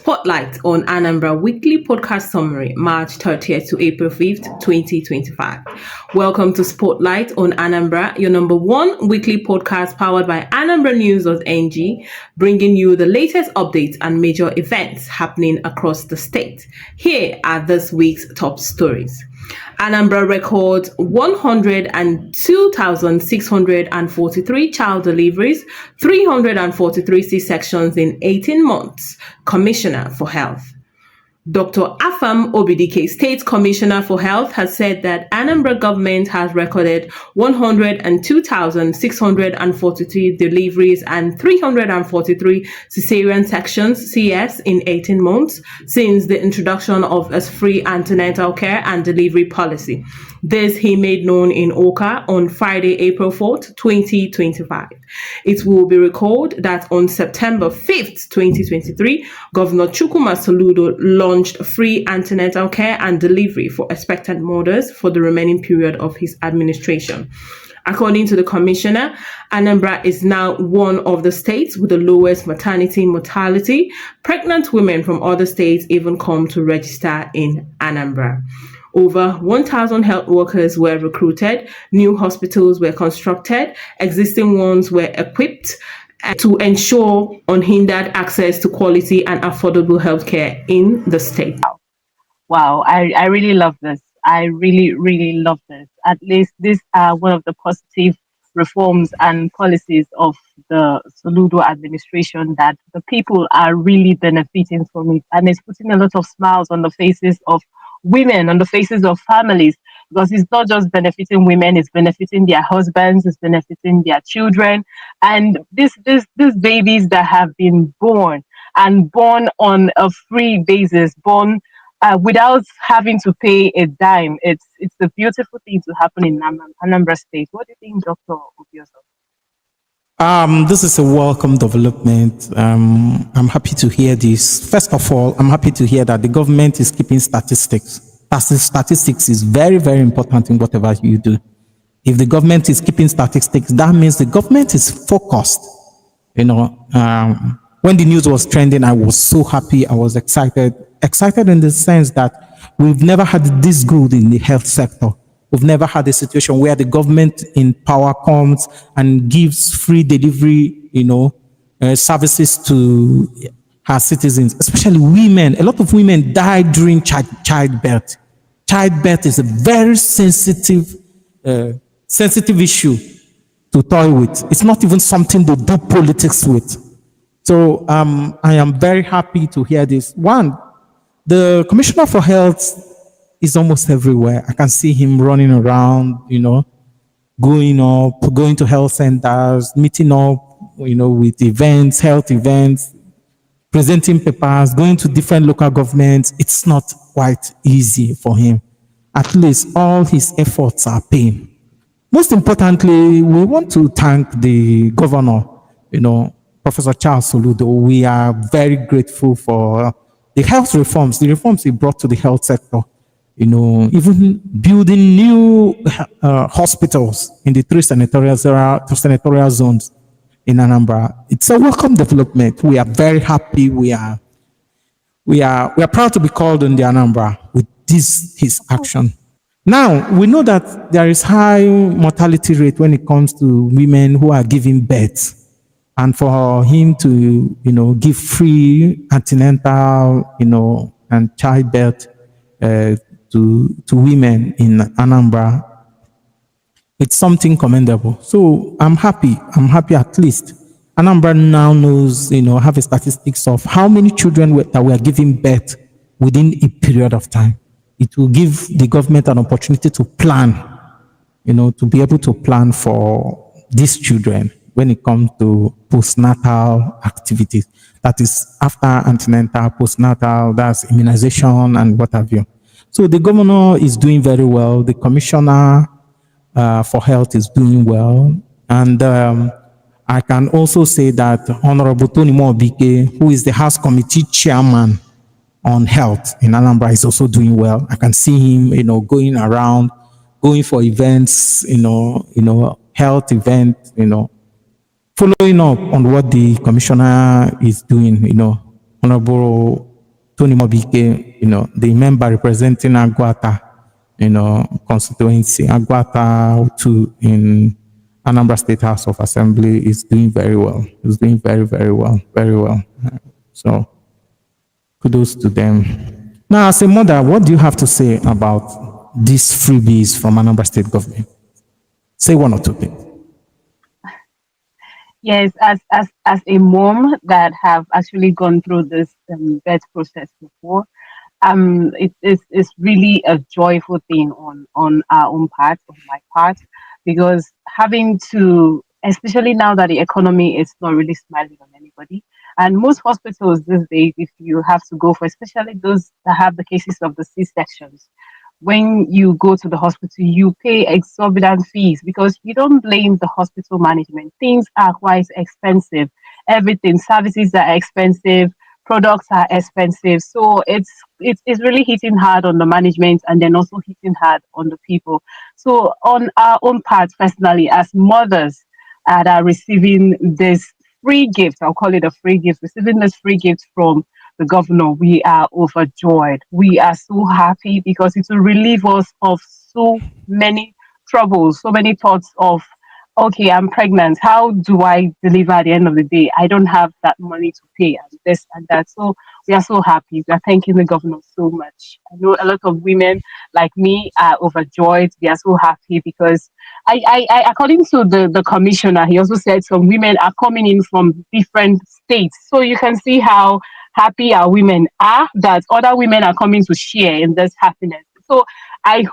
Spotlight on Anambra Weekly Podcast Summary, March 30th to April 5th, 2025. Welcome to Spotlight on Anambra, your number one weekly podcast powered by AnambraNews.ng, bringing you the latest updates and major events happening across the state. Here are this week's top stories. Anambra records 102,643 child deliveries, 343 C-sections in 18 months. Commissioner for Health. Dr. Afam Obidike, State Commissioner for Health, has said that Anambra government has recorded 102,643 deliveries and 343 cesarean sections (CS) in 18 months since the introduction of a free antenatal care and delivery policy. This he made known in Oka on Friday, April 4th, 2025. It will be recalled that on September 5th, 2023, Governor Chukwuma Soludo launched free antenatal care and delivery for expectant mothers for the remaining period of his administration. According to the commissioner, Anambra is now one of the states with the lowest maternity mortality. Pregnant women from other states even come to register in Anambra. Over 1,000 health workers were recruited, new hospitals were constructed, existing ones were equipped to ensure unhindered access to quality and affordable healthcare in the state. Wow, I really love this. I really love this. At least these are one of the positive reforms and policies of the Soludo administration that the people are really benefiting from it. And it's putting a lot of smiles on the faces of women, on the faces of families, because it's not just benefiting women, it's benefiting their husbands, it's benefiting their children. And these babies that have been born on a free basis, born without having to pay a dime. It's a beautiful thing to happen in Anambra State. What do you think, Dr. Obioso? This is a welcome development. I'm happy to hear this. First of all, I'm happy to hear that the government is keeping statistics. Statistics is very, very important in whatever you do. If the government is keeping statistics, that means the government is focused. When the news was trending, I was so happy. I was excited in the sense that we've never had this good in the health sector. We've never had a situation where the government in power comes and gives free delivery, services to her citizens, especially women. A lot of women die during childbirth. Childbirth is a very sensitive issue to toy with. It's not even something to do politics with. So I am very happy to hear this. One, the Commissioner for Health is almost everywhere. I can see him running around, going to health centers, meeting up, with events, health events, presenting papers, going to different local governments. It's not quite easy for him. At least all his efforts are paying. Most importantly, we want to thank the governor, Professor Charles Soludo. We are very grateful for the health reforms, the reforms he brought to the health sector. Even building new hospitals in the three senatorial zones in Anambra. It's a welcome development. We are very happy. We are proud to be called Ndi Anambra with his action. Now, we know that there is high mortality rate when it comes to women who are giving birth. And for him to, give free antenatal, and childbirth to women in Anambra, it's something commendable. So I'm happy at least. Anambra now knows, have a statistics of how many children that were giving birth within a period of time. It will give the government an opportunity to plan, to be able to plan for these children when it comes to postnatal activities. That is after antenatal, postnatal, that's immunization and what have you. So the governor is doing very well. The commissioner for health is doing well. And I can also say that Honorable Tony Moobike, who is the House Committee Chairman on Health in Anambra, is also doing well. I can see him, going around, going for events, health events, following up on what the commissioner is doing, Honorable Tony Mobike, the member representing Aguata, constituency, Aguata 2 in Anambra State House of Assembly is doing very well. It's doing very, very well, very well. So kudos to them. Now, as a mother, what do you have to say about these freebies from Anambra State government? Say one or two things. Yes, as a mom that have actually gone through this birth process before, it's really a joyful thing on our own part, on my part, because having to, especially now that the economy is not really smiling on anybody, and most hospitals these days, if you have to go for, especially those that have the cases of the C-sections, when you go to the hospital, you pay exorbitant fees because you don't blame the hospital management. Things are quite expensive. Everything, services are expensive, products are expensive. So it's really hitting hard on the management and then also hitting hard on the people. So on our own part, personally, as mothers that are receiving this free gift, I'll call it a free gift, receiving this free gift from the governor, we are overjoyed. We are so happy because it will relieve us of so many troubles, so many thoughts of, okay, I'm pregnant. How do I deliver at the end of the day? I don't have that money to pay and this and that. So we are so happy. We are thanking the governor so much. I know a lot of women like me are overjoyed. They are so happy because I according to the commissioner, he also said some women are coming in from different states. So you can see how happy our women are that other women are coming to share in this happiness. So I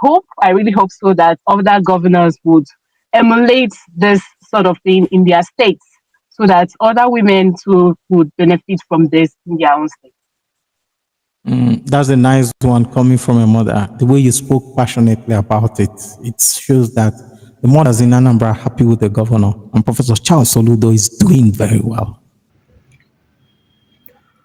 really hope so that other governors would emulate this sort of thing in their states so that other women too would benefit from this in their own states. That's a nice one coming from a mother. The way you spoke passionately about it, it shows that the mothers in Anambra are happy with the governor, and Professor Charles Soludo is doing very well.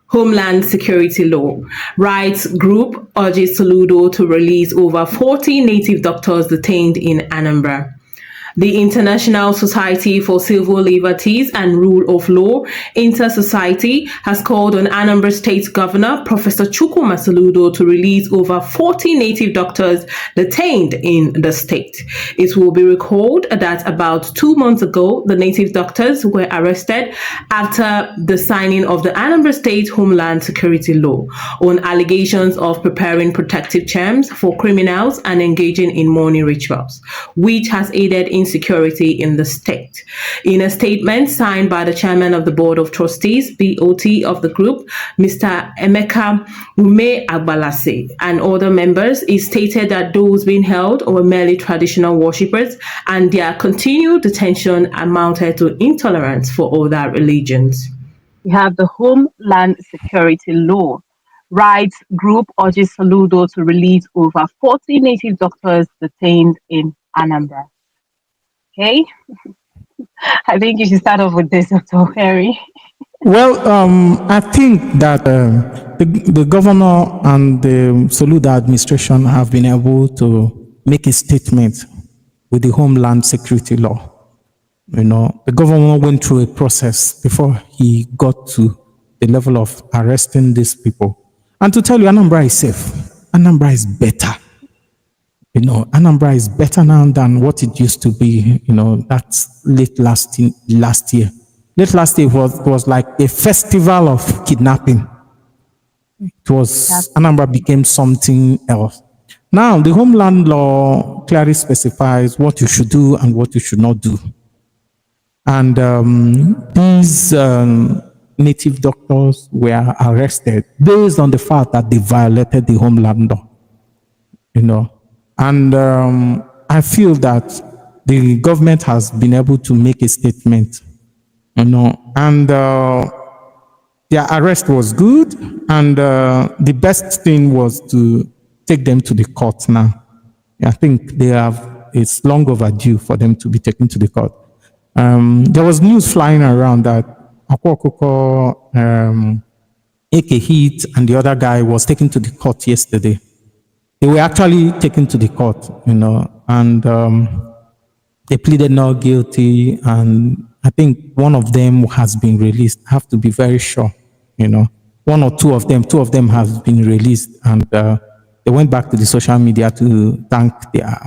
Homeland Security Law. Rights Group urges Soludo to release over 40 native doctors detained in Anambra. The International Society for Civil Liberties and Rule of Law, Inter-Society, has called on Anambra State Governor Professor Chukwuma Soludo to release over 40 native doctors detained in the state. It will be recalled that about 2 months ago, the native doctors were arrested after the signing of the Anambra State Homeland Security Law on allegations of preparing protective charms for criminals and engaging in mourning rituals, which has aided in security in the state. In a statement signed by the chairman of the Board of Trustees, BOT of the group, Mr. Emeka Ume Agbalase, and other members, it stated that those being held were merely traditional worshippers and their continued detention amounted to intolerance for other religions. We have the Homeland Security Law. Rights Group urges Soludo to release over 40 native doctors detained in Anambra. Okay, I think you should start off with this, Dr. Harry. Well, I think that the governor and the Soludo administration have been able to make a statement with the Homeland Security Law. The governor went through a process before he got to the level of arresting these people. And to tell you, Anambra is safe. Anambra is better. Anambra is better now than what it used to be. That's late last year. Late last year was like a festival of kidnapping. Anambra became something else. Now, the Homeland Law clearly specifies what you should do and what you should not do. And these native doctors were arrested based on the fact that they violated the Homeland Law. And I feel that the government has been able to make a statement, and their arrest was good, and the best thing was to take them to the court now. I think it's long overdue for them to be taken to the court. There was news flying around that Akwokoko, AK Heat, and the other guy was taken to the court yesterday. They were actually taken to the court, and they pleaded not guilty, and I think one of them has been released. I have to be very sure, one or two of them have been released, and they went back to the social media to thank their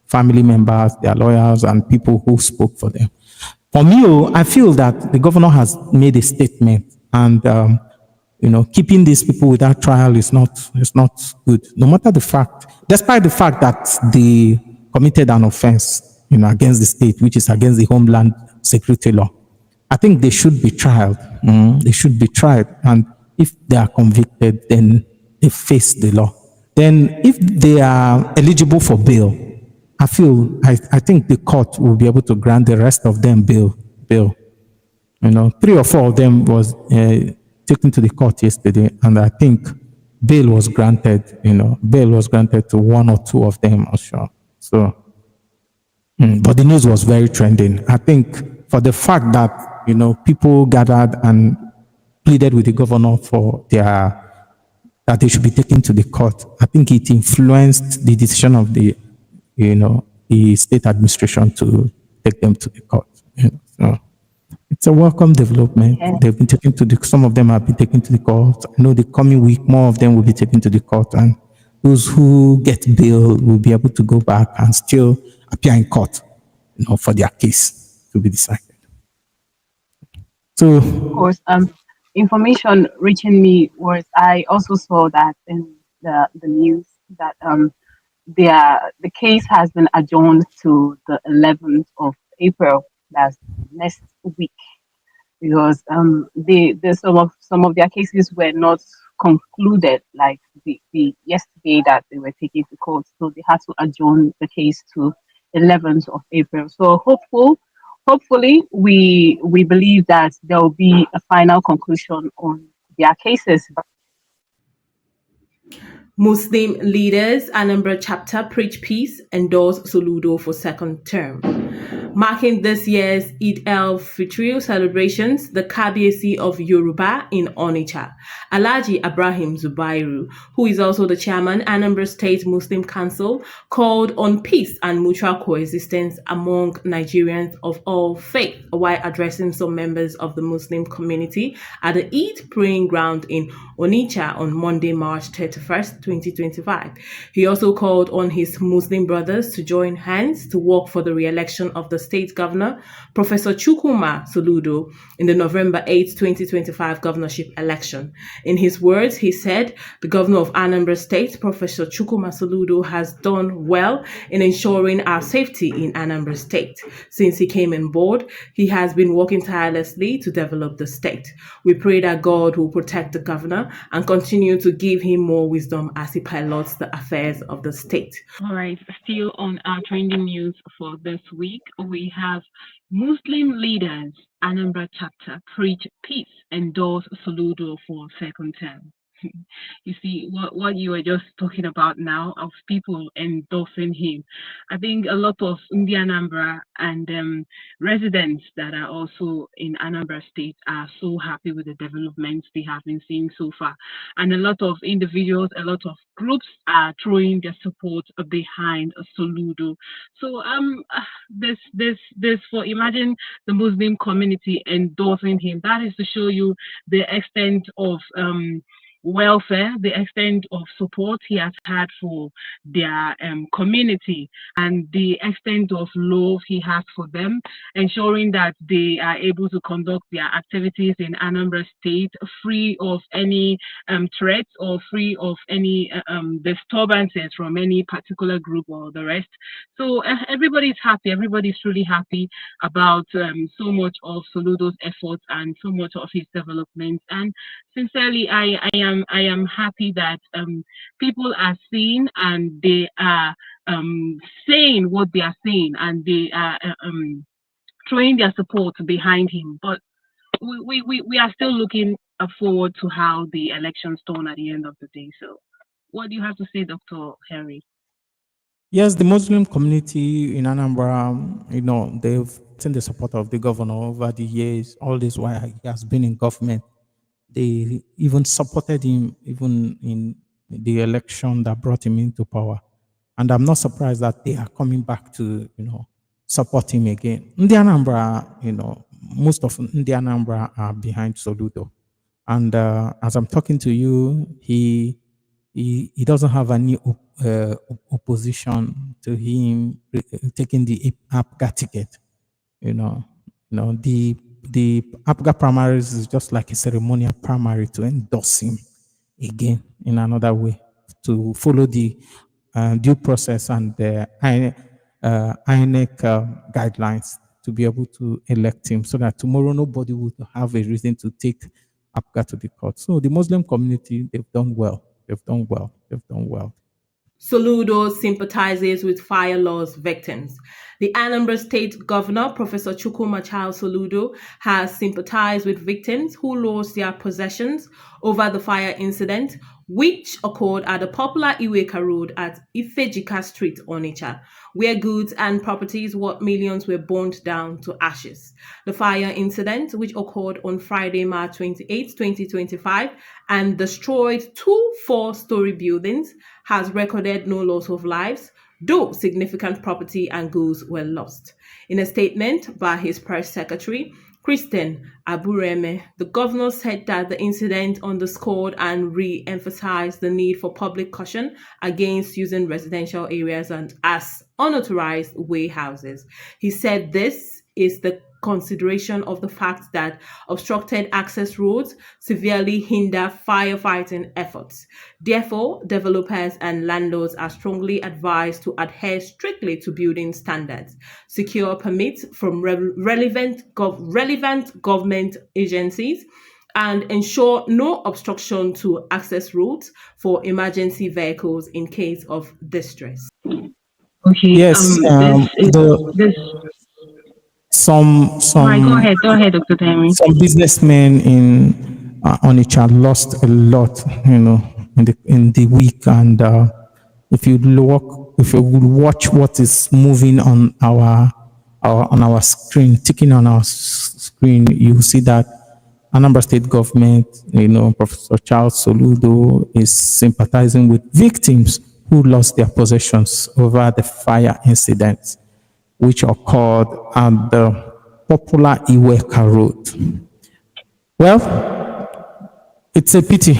family members, their lawyers, and people who spoke for them. For me, I feel that the governor has made a statement, and keeping these people without trial is not good. No matter the fact, despite the fact that they committed an offense, against the state, which is against the Homeland Security law. I think they should be tried. They should be tried, and if they are convicted, then they face the law. Then, if they are eligible for bail, I think the court will be able to grant the rest of them bail. Three or four of them was taken to the court yesterday, and I think bail was granted. Bail was granted to one or two of them, I'm sure. So, but the news was very trending. I think for the fact that people gathered and pleaded with the governor for that they should be taken to the court, I think it influenced the decision of the state administration to take them to the court. So it's a welcome development. Yeah. They've been taken to some of them have been taken to the court. I know the coming week, more of them will be taken to the court, and those who get bail will be able to go back and still appear in court, for their case to be decided. So, Of course, information reaching me was I also saw that in the news that the case has been adjourned to the 11th of April. That's next week, because some of their cases were not concluded, like the yesterday that they were taken to court, so they had to adjourn the case to 11th of April. So hopefully we believe that there will be a final conclusion on their cases. Muslim leaders, Anambra chapter preach peace, endorse Soludo for second term. Marking this year's Eid el-Fitr celebrations, the Kabiyesi of Yoruba in Onitsha, Alhaji Ibrahim Zubairu, who is also the chairman, Anambra State Muslim Council, called on peace and mutual coexistence among Nigerians of all faiths while addressing some members of the Muslim community at the Eid praying ground in Onitsha on Monday, March 31st, 2025. He also called on his Muslim brothers to join hands to work for the re-election of the state governor, Professor Chukwuma Soludo, in the November 8, 2025 governorship election. In his words, he said, the governor of Anambra State, Professor Chukwuma Soludo, has done well in ensuring our safety in Anambra State. Since he came on board, he has been working tirelessly to develop the state. We pray that God will protect the governor and continue to give him more wisdom as he pilots the affairs of the state. All right, still on our trending news for this week, we have Muslim leaders, Anambra chapter, preach peace, endorse Soludo for second term. You see, what you were just talking about now of people endorsing him. I think a lot of Ndi Anambra and residents that are also in Anambra State are so happy with the developments they have been seeing so far. And a lot of individuals, a lot of groups are throwing their support behind Soludo. So this for imagine the Muslim community endorsing him. That is to show you the extent of welfare, the extent of support he has had for their community, and the extent of love he has for them, ensuring that they are able to conduct their activities in Anambra State free of any threats or free of any disturbances from any particular group or the rest. So everybody's happy. Everybody's truly happy about so much of Soludo's efforts and so much of his development. And sincerely, I am happy that people are seeing and they are saying what they are saying, and they are throwing their support behind him. But we are still looking forward to how the elections turn at the end of the day. So what do you have to say, Dr. Henry? yes, the Muslim community in Anambra, they've seen the support of the governor over the years, all this while he has been in government. They even supported him even in the election that brought him into power. And I'm not surprised that they are coming back to, support him again. Ndi Anambra, most of Ndi Anambra are behind Soludo. And as I'm talking to you, he doesn't have any opposition to him taking the APGA ticket. The APGA primaries is just like a ceremonial primary to endorse him again in another way, to follow the due process and the INEC guidelines to be able to elect him, so that tomorrow nobody would have a reason to take APGA to the court. So the Muslim community, they've done well. They've done well. They've done well. Soludo sympathizes with fire loss victims. The Anambra State Governor, Professor Chukwuma Charles Soludo, has sympathized with victims who lost their possessions over the fire incident, which occurred at the popular Iweka Road at Ifejika Street, Onitsha, where goods and properties worth millions were burned down to ashes. The fire incident, which occurred on Friday, March 28, 2025, and destroyed two four-story buildings, has recorded no loss of lives, though significant property and goods were lost. In a statement by his press secretary, Christian Abureme, the governor said that the incident underscored and re-emphasized the need for public caution against using residential areas and as unauthorized warehouses. He said this is the consideration of the fact that obstructed access roads severely hinder firefighting efforts. Therefore, developers and landlords are strongly advised to adhere strictly to building standards, secure permits from relevant government agencies, and ensure no obstruction to access routes for emergency vehicles in case of distress. Okay. Yes, some Right, go ahead, Dr. Temi. some businessmen in Onitsha lost a lot, in the week. And if you watch what is moving on our screen, ticking on our screen, you see that Anambra State government, Professor Charles Soludo is sympathizing with victims who lost their possessions over the fire incident, which occurred at the popular Iweka Road. Well, it's a pity.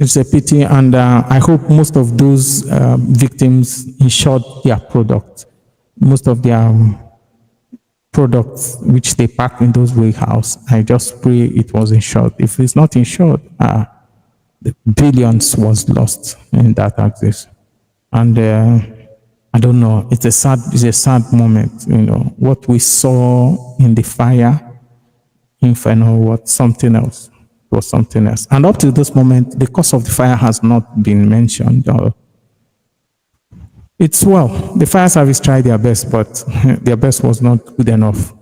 It's a pity, and I hope most of those victims insured their product. Most of their products which they pack in those warehouses, I just pray it was insured. If it's not insured, the billions was lost in that accident. And I don't know. It's a sad moment. What we saw in the fire inferno was something else. And up to this moment, the cause of the fire has not been mentioned. It's well. The fire service tried their best, but their best was not good enough.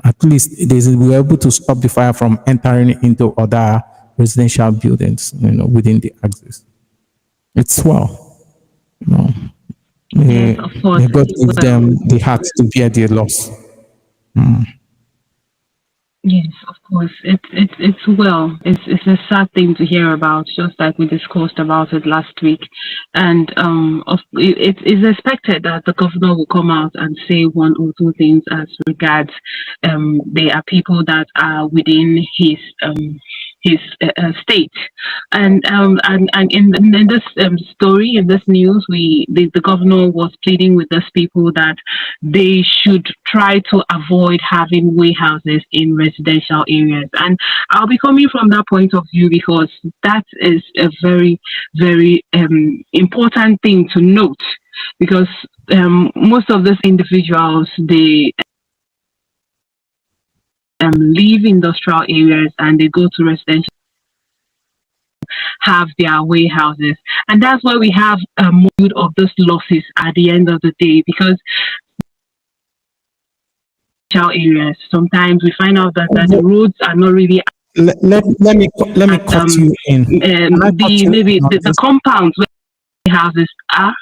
At least they were able to stop the fire from entering into other residential buildings. Within the axis. It's well. Yes, of course. May God give them the heart to bear their loss. Yes, of course. It's well. It's a sad thing to hear about, just like we discussed about it last week. And it is expected that the governor will come out and say one or two things as regards there are people that are within his state, and in this story, in this news, the governor was pleading with those people that they should try to avoid having warehouses in residential areas. And I'll be coming from that point of view because that is a very, very important thing to note, because most of these individuals, they leave industrial areas and they go to residential, have their warehouses, and that's why we have a mood of those losses at the end of the day, because areas sometimes we find out that the roads are not really. Let me cut you in. The compounds where the houses are.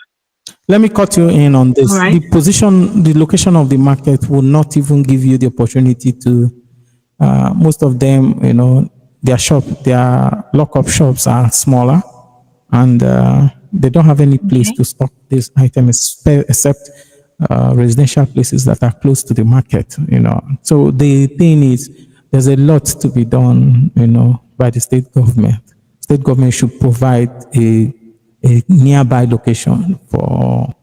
Let me cut you in on this. Right. The location of the market will not even give you the opportunity to. Most of them, their lock-up shops are smaller, and they don't have any place to stock these items except residential places that are close to the market. So the thing is, there's a lot to be done, by the state government. State government should provide a nearby location for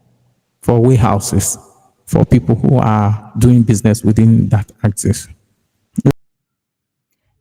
warehouses for people who are doing business within that axis.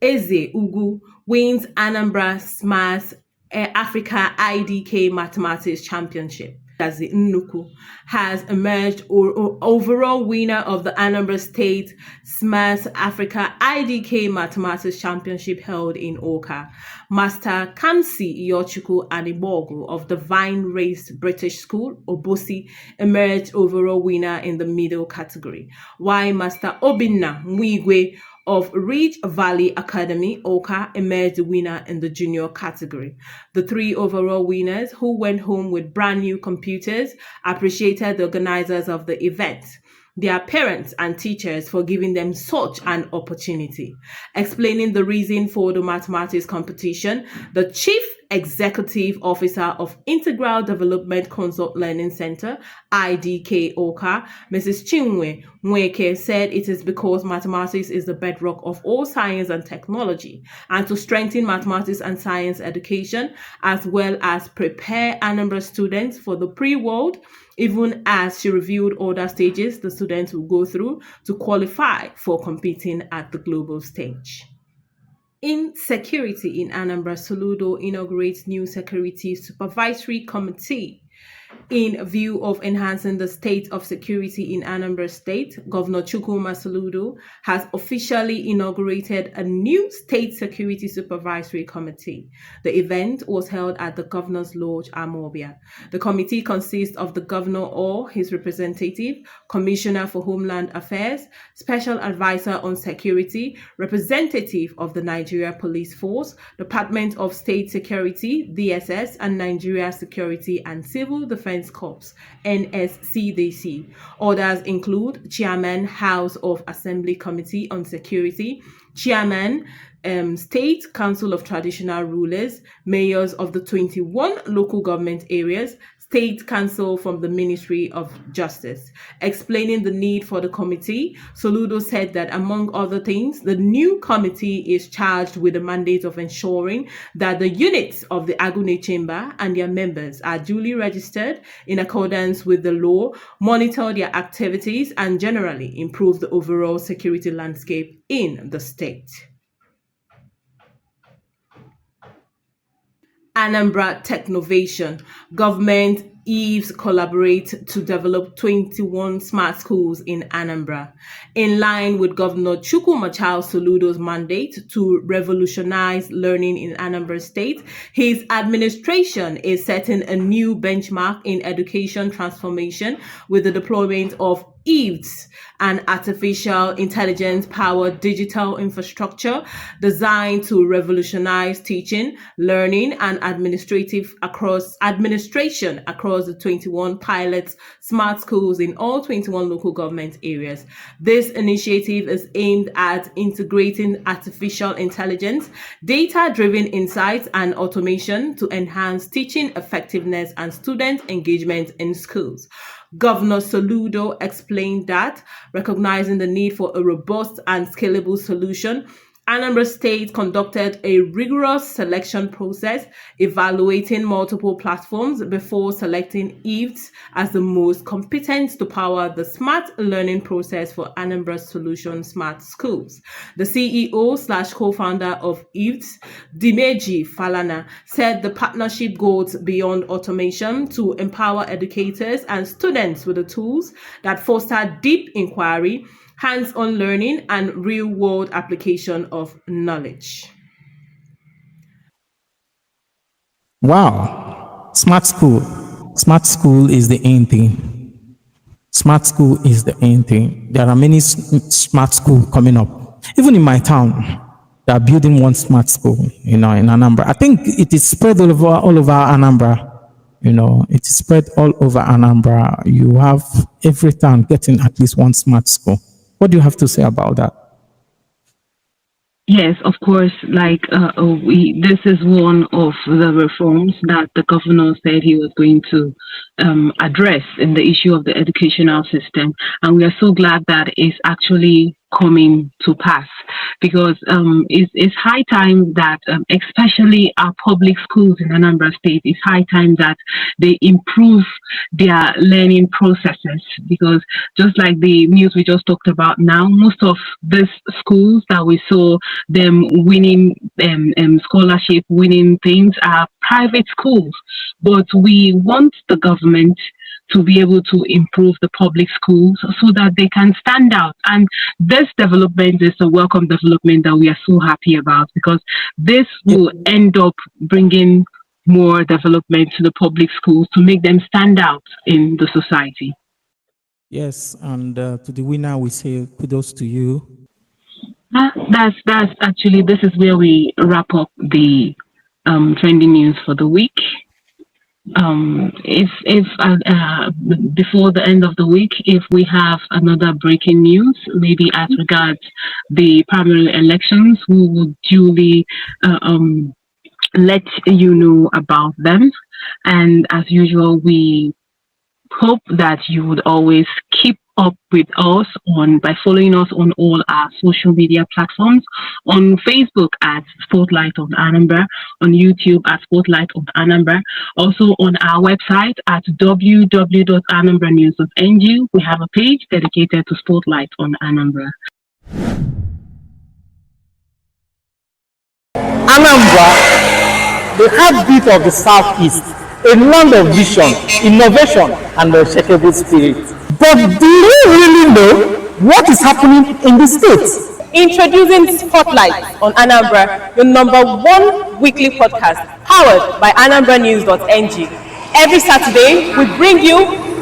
Eze Ugu wins Anambra Smart Africa IDK Mathematics Championship. As the Nnuku has emerged overall winner of the Anambra State Smart Africa IDK Mathematics Championship held in Oka. Master Kamsi Iyochukwu Anibogu of Divine Race British School, Obosi, emerged overall winner in the middle category, while Master Obinna Mwigwe of Ridge Valley Academy, Oka, emerged the winner in the junior category. The three overall winners, who went home with brand new computers, appreciated the organizers of the event, their parents and teachers for giving them such an opportunity. Explaining the reason for the mathematics competition, the Chief Executive Officer of Integral Development Consult Learning Center, IDK Oka, Mrs. Chinwe Nweke, said it is because mathematics is the bedrock of all science and technology, and to strengthen mathematics and science education, as well as prepare Anambra students for the pre-world, even as she reviewed other stages the students will go through to qualify for competing at the global stage. In security in Anambra, Soludo inaugurates new security supervisory committee. In view of enhancing the state of security in Anambra State, Governor Chukwuma Soludo has officially inaugurated a new State Security Supervisory Committee. The event was held at the Governor's Lodge, Amobia. The committee consists of the Governor or his representative, Commissioner for Homeland Affairs, Special Advisor on Security, representative of the Nigeria Police Force, Department of State Security, DSS, and Nigeria Security and Civil Defense Corps, NSCDC. Others include Chairman, House of Assembly Committee on Security, Chairman, State Council of Traditional Rulers, mayors of the 21 local government areas, State Council from the Ministry of Justice. Explaining the need for the committee, Soludo said that, among other things, the new committee is charged with the mandate of ensuring that the units of the Agune Chamber and their members are duly registered in accordance with the law, monitor their activities, and generally improve the overall security landscape in the state. Anambra Technovation. Government EVES collaborate to develop 21 smart schools in Anambra. In line with Governor Chukwuma Soludo's mandate to revolutionize learning in Anambra State, his administration is setting a new benchmark in education transformation with the deployment of EVES, an artificial intelligence-powered digital infrastructure designed to revolutionize teaching, learning, and administration across the 21 pilot smart schools in all 21 local government areas. This initiative is aimed at integrating artificial intelligence, data-driven insights, and automation to enhance teaching effectiveness and student engagement in schools. Governor Soludo explained that, recognizing the need for a robust and scalable solution, Anambra State conducted a rigorous selection process, evaluating multiple platforms before selecting EVES as the most competent to power the smart learning process for Anambra Solution Smart Schools. The CEO/co-founder of EVES, Dimeji Falana, said the partnership goes beyond automation to empower educators and students with the tools that foster deep inquiry, hands-on learning, and real-world application of knowledge. Wow. Smart school. Smart school is the aim thing. Smart school is the aim thing. There are many smart schools coming up. Even in my town, they are building one smart school, in Anambra. I think it is spread all over Anambra. It is spread all over Anambra. You have every town getting at least one smart school. What do you have to say about that? Yes, of course. This is one of the reforms that the governor said he was going to address in the issue of the educational system, and we are so glad that it's actually coming to pass, because it's high time that especially our public schools in Anambra State, it's high time that they improve their learning processes, because just like the news we just talked about now, most of these schools that we saw them winning scholarship, winning things are private schools, but we want the government to be able to improve the public schools so that they can stand out. And this development is a welcome development that we are so happy about, because this will end up bringing more development to the public schools to make them stand out in the society. Yes, and to the winner, we say kudos to you. That's actually, this is where we wrap up the trending news for the week. If before the end of the week, if we have another breaking news, maybe as regards the primary elections, we will duly let you know about them. And as usual, we hope that you would always keep up with us by following us on all our social media platforms, on Facebook at Spotlight on Anambra, on YouTube at Spotlight on Anambra, also on our website at www.AnambraNews.ng. We have a page dedicated to Spotlight on Anambra. Anambra, the heartbeat of the Southeast, a land of vision, innovation, and unshakable spirit. But do you really know what is happening in the state? Introducing Spotlight on Anambra, your #1 weekly podcast powered by AnambraNews.ng. Every Saturday, we bring you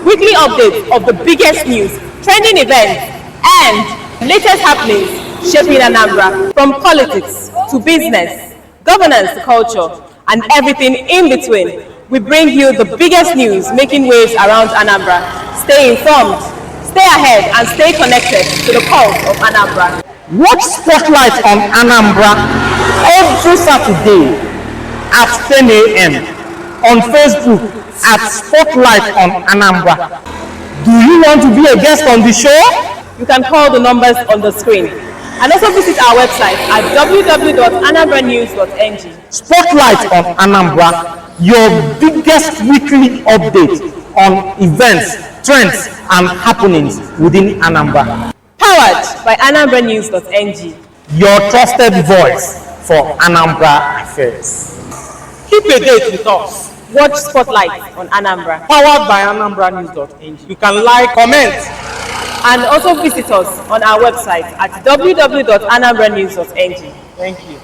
weekly updates of the biggest news, trending events, and latest happenings shaping Anambra, from politics to business, governance to culture, and everything in between. We bring you the biggest news making waves around Anambra. Stay informed, stay ahead, and stay connected to the pulse of Anambra. Watch Spotlight on Anambra every Saturday at 10 a.m. on Facebook at Spotlight on Anambra. Do you want to be a guest on the show? You can call the numbers on the screen, and also visit our website at www.AnambraNews.ng. Spotlight on Anambra, your biggest weekly update on events, trends, and happenings within Anambra. Powered by AnambraNews.ng. Your trusted voice for Anambra affairs. Keep a date with us. Watch Spotlight on Anambra. Powered by AnambraNews.ng. You can like, comment, and also visit us on our website at www.AnambraNews.ng. Thank you.